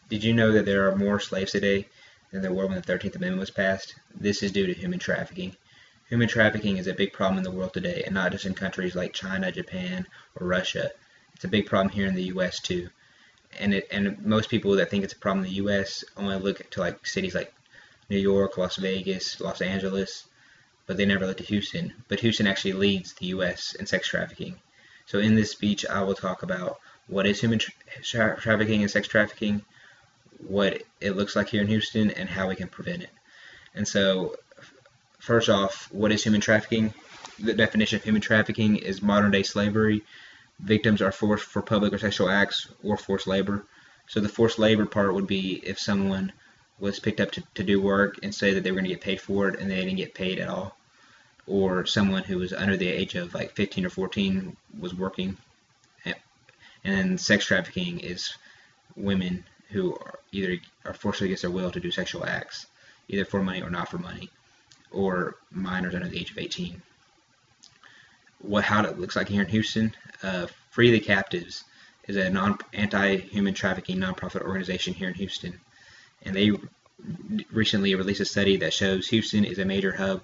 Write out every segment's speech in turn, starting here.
Did you know that there are more slaves today than there were when the 13th Amendment was passed? This is due to human trafficking. Human trafficking is a big problem in the world today, and not just in countries like China, Japan, or Russia. It's a big problem here in the U.S. too. And most people that think it's a problem in the U.S. only look to like cities like New York, Las Vegas, Los Angeles, but they never look to Houston. But Houston actually leads the U.S. in sex trafficking. So in this speech, I will talk about what is human trafficking and sex trafficking, what it looks like here in Houston, and how we can prevent it. And so, first off, what is human trafficking? The definition of human trafficking is modern day slavery. Victims are forced for public or sexual acts or forced labor. So the forced labor part would be if someone was picked up to do work and say that they were going to get paid for it and they didn't get paid at all. Or someone who was under the age of like 15 or 14 was working. And sex trafficking is women who are either are forced against their will to do sexual acts, either for money or not for money, or minors under the age of 18. How it looks like here in Houston, Free the Captives is a anti-human trafficking nonprofit organization here in Houston, and they recently released a study that shows Houston is a major hub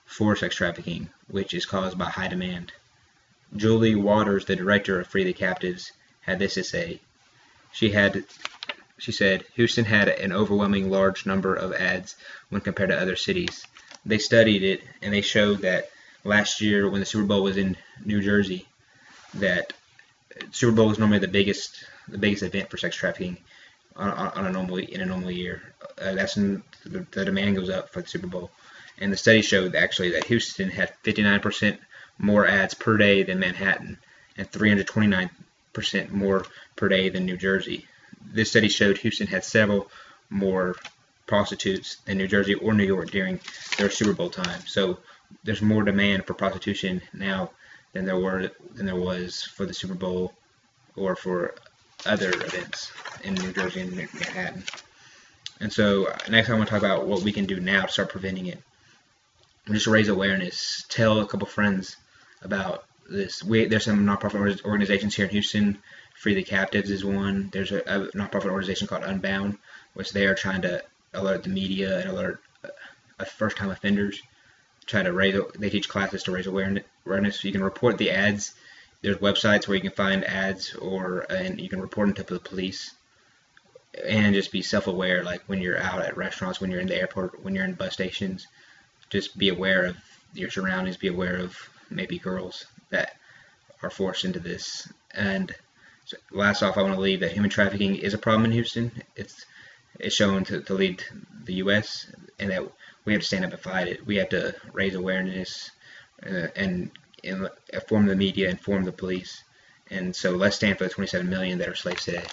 for sex trafficking, which is caused by high demand. Julie Waters, the director of Free the Captives, had this to say. She said, Houston had an overwhelming large number of ads when compared to other cities. They studied it, and they showed that last year when the Super Bowl was in New Jersey, that Super Bowl is normally the biggest event for sex trafficking in a normal year. That's when the demand goes up for the Super Bowl. And the study showed actually that Houston had 59% more ads per day than Manhattan and 329% more per day than New Jersey. This study showed Houston had several more prostitutes than New Jersey or New York during their Super Bowl time. So there's more demand for prostitution now than there was for the Super Bowl or for other events in New Jersey and Manhattan. And so next I want to talk about what we can do now to start preventing it. Just raise awareness. Tell a couple friends about this. There's some nonprofit organizations here in Houston. Free the Captives is one. There's a nonprofit organization called Unbound, which they are trying to alert the media and alert first-time offenders. They teach classes to raise awareness. You can report the ads. There's websites where you can find ads, and you can report them to the police. And just be self-aware, like when you're out at restaurants, when you're in the airport, when you're in bus stations. Just be aware of your surroundings. Be aware of maybe girls that are forced into this. And so last off, I want to leave that human trafficking is a problem in Houston. It's shown to lead the U.S. and that we have to stand up and fight it. We have to raise awareness and inform the media, inform the police. And so let's stand for the 27 million that are slaves today.